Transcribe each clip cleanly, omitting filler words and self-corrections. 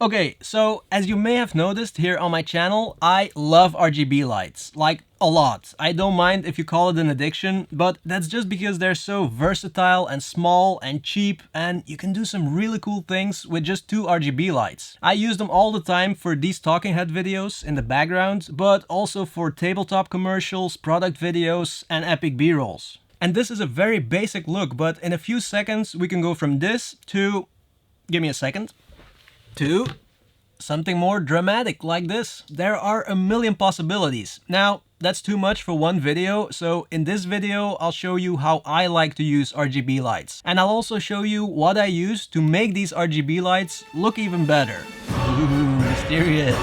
Okay, so as you may have noticed here on my channel, I love RGB lights, like a lot. I don't mind if you call it an addiction, but that's just because they're so versatile and small and cheap, and you can do some really cool things with just 2 RGB lights. I use them all the time for these talking head videos in the background, but also for tabletop commercials, product videos, and epic B-rolls. And this is a very basic look, but in a few seconds we can go from this to... give me a second. To something more dramatic like this. There are a million possibilities. Now, that's too much for one video, so in this video I'll show you how I like to use RGB lights. And I'll also show you what I use to make these RGB lights look even better. Ooh, mysterious.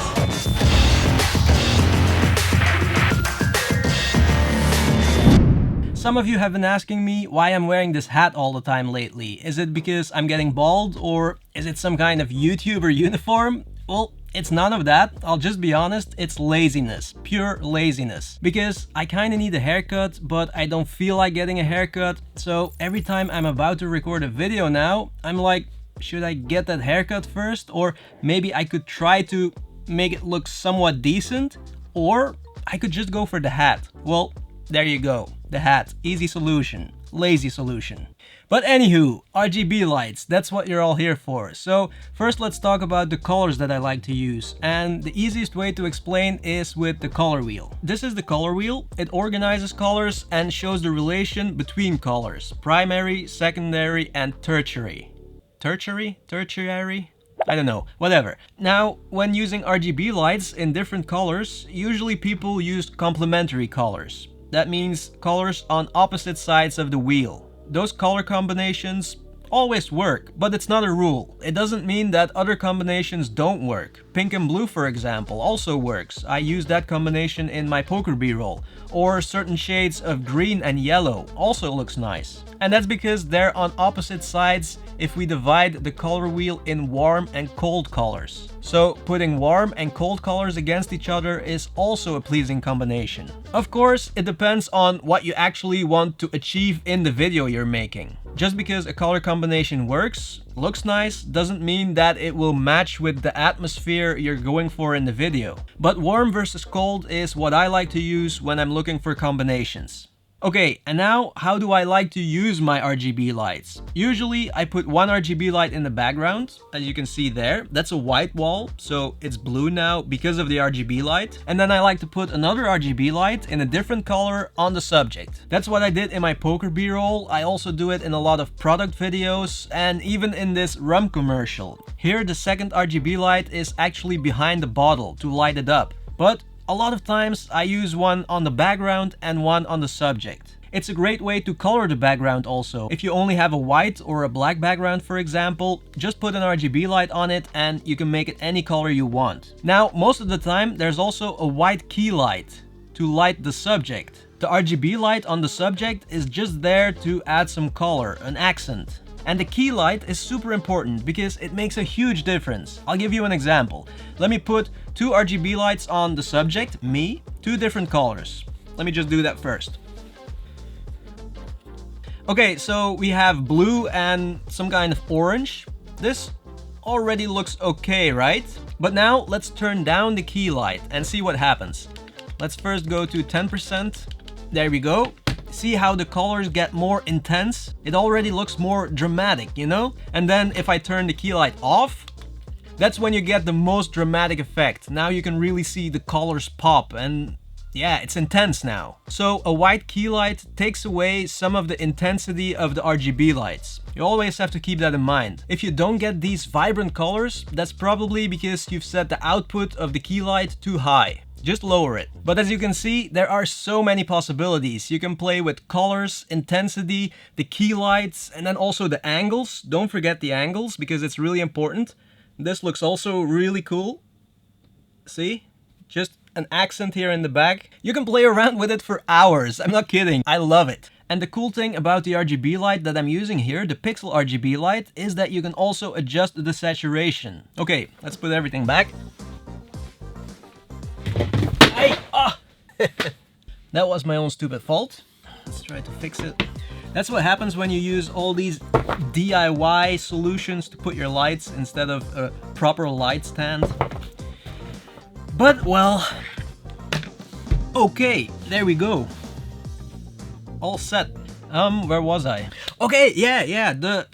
Some of you have been asking me why I'm wearing this hat all the time lately. Is it because I'm getting bald, or is it some kind of YouTuber uniform? Well, it's none of that. I'll just be honest, it's laziness. Pure laziness. Because I kinda need a haircut, but I don't feel like getting a haircut. So every time I'm about to record a video now, I'm like, should I get that haircut first? Or maybe I could try to make it look somewhat decent? Or I could just go for the hat. Well, there you go. The hat. Easy solution. Lazy solution. But anywho, RGB lights, that's what you're all here for. So first let's talk about the colors that I like to use. And the easiest way to explain is with the color wheel. This is the color wheel. It organizes colors and shows the relation between colors. Primary, secondary, and tertiary. Tertiary? Tertiary? I don't know, whatever. Now, when using RGB lights in different colors, usually people use complementary colors. That means colors on opposite sides of the wheel. Those color combinations always work, but it's not a rule. It doesn't mean that other combinations don't work. Pink and blue, for example, also works. I use that combination in my poker B-roll. Or certain shades of green and yellow also looks nice. And that's because they're on opposite sides if we divide the color wheel in warm and cold colors. So putting warm and cold colors against each other is also a pleasing combination. Of course, it depends on what you actually want to achieve in the video you're making. Just because a color combination works, looks nice, doesn't mean that it will match with the atmosphere you're going for in the video. But warm versus cold is what I like to use when I'm looking for combinations. Okay, and now how do I like to use my RGB lights? Usually I put one RGB light in the background, as you can see there. That's a white wall, so it's blue now because of the RGB light. And then I like to put another RGB light in a different color on the subject. That's what I did in my poker B-roll. I also do it in a lot of product videos and even in this rum commercial. Here the second RGB light is actually behind the bottle to light it up. But a lot of times I use one on the background and one on the subject. It's a great way to color the background also. If you only have a white or a black background, for example, just put an RGB light on it and you can make it any color you want. Now, most of the time there's also a white key light to light the subject. The RGB light on the subject is just there to add some color, an accent. And the key light is super important because it makes a huge difference. I'll give you an example. Let me put 2 RGB lights on the subject, me, 2 different colors. Let me just do that first. Okay, so we have blue and some kind of orange. This already looks okay, right? But now let's turn down the key light and see what happens. Let's first go to 10%. There we go. See how the colors get more intense? It already looks more dramatic, you know? And then if I turn the key light off, that's when you get the most dramatic effect. Now you can really see the colors pop and yeah, it's intense now. So a white key light takes away some of the intensity of the RGB lights. You always have to keep that in mind. If you don't get these vibrant colors, that's probably because you've set the output of the key light too high. Just lower it. But as you can see, there are so many possibilities. You can play with colors, intensity, the key lights, and then also the angles. Don't forget the angles because it's really important. This looks also really cool. See? Just an accent here in the back. You can play around with it for hours. I'm not kidding. I love it. And the cool thing about the RGB light that I'm using here, the pixel RGB light, is that you can also adjust the saturation. Okay, let's put everything back. Hey! Ah! That was my own stupid fault. Let's try to fix it. That's what happens when you use all these DIY solutions to put your lights instead of a proper light stand. But, well, okay, there we go. All set. Where was I? Okay, yeah, the...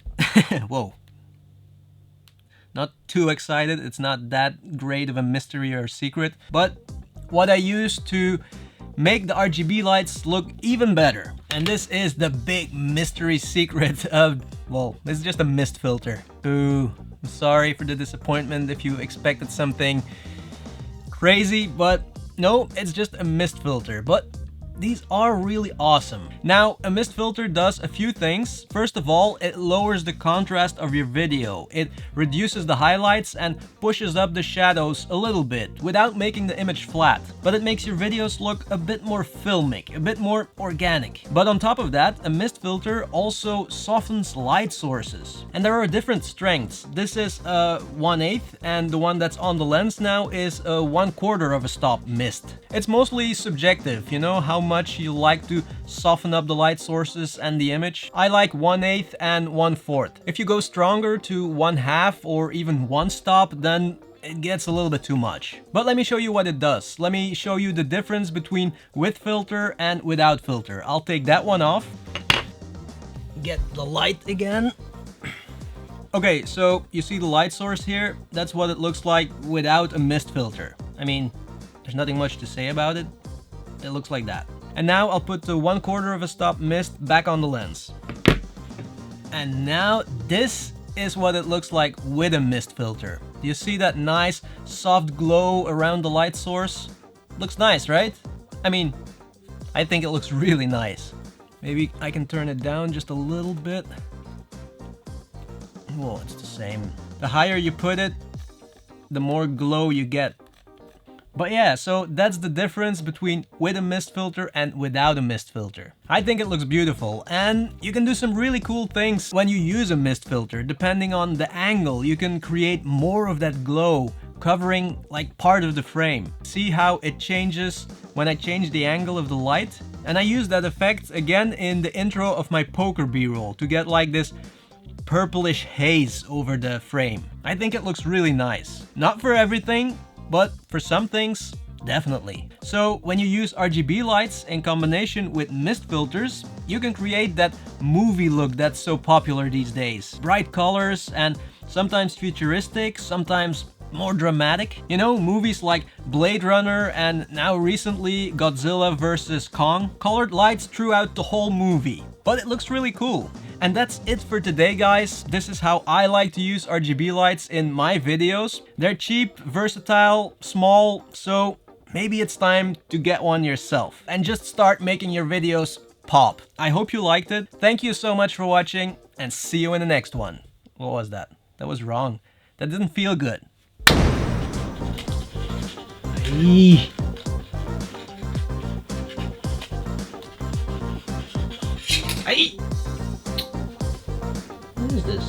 Whoa. Not too excited, it's not that great of a mystery or secret, but what I used to make the RGB lights look even better. And this is the big mystery secret of, well, this is just a mist filter. Ooh, I'm sorry for the disappointment if you expected something crazy, but no, it's just a mist filter. But these are really awesome. Now, a mist filter does a few things. First of all, it lowers the contrast of your video. It reduces the highlights and pushes up the shadows a little bit without making the image flat. But it makes your videos look a bit more filmic, a bit more organic. But on top of that, a mist filter also softens light sources. And there are different strengths. This is 1/8, and the one that's on the lens now is 1/4 of a stop mist. It's mostly subjective, you know, how much you like to soften up the light sources and the image. I like 1/8 and 1/4. If you go stronger to 1/2 or even 1 stop, then it gets a little bit too much. But let me show you what it does. Let me show you the difference between with filter and without filter. I'll take that one off. Get the light again. Okay, so you see the light source here? That's what it looks like without a mist filter. I mean, there's nothing much to say about it. It looks like that. And now I'll put the 1/4 of a stop mist back on the lens. And now this is what it looks like with a mist filter. Do you see that nice soft glow around the light source? Looks nice, right? I mean, I think it looks really nice. Maybe I can turn it down just a little bit. Whoa, it's the same. The higher you put it, the more glow you get. But yeah, so that's the difference between with a mist filter and without a mist filter. I think it looks beautiful, and you can do some really cool things when you use a mist filter. Depending on the angle, you can create more of that glow, covering like part of the frame. See how it changes when I change the angle of the light? And I use that effect again in the intro of my poker b-roll to get like this purplish haze over the frame. I think it looks really nice. Not for everything, but for some things, definitely. So when you use RGB lights in combination with mist filters, you can create that movie look that's so popular these days. Bright colors and sometimes futuristic, sometimes more dramatic. You know, movies like Blade Runner and now recently Godzilla vs. Kong. Colored lights throughout the whole movie. But it looks really cool. And that's it for today, guys. This is how I like to use RGB lights in my videos. They're cheap, versatile, small, so maybe it's time to get one yourself and just start making your videos pop. I hope you liked it. Thank you so much for watching, and see you in the next one. What was that? That was wrong. That didn't feel good. Aye. Aye. What is this?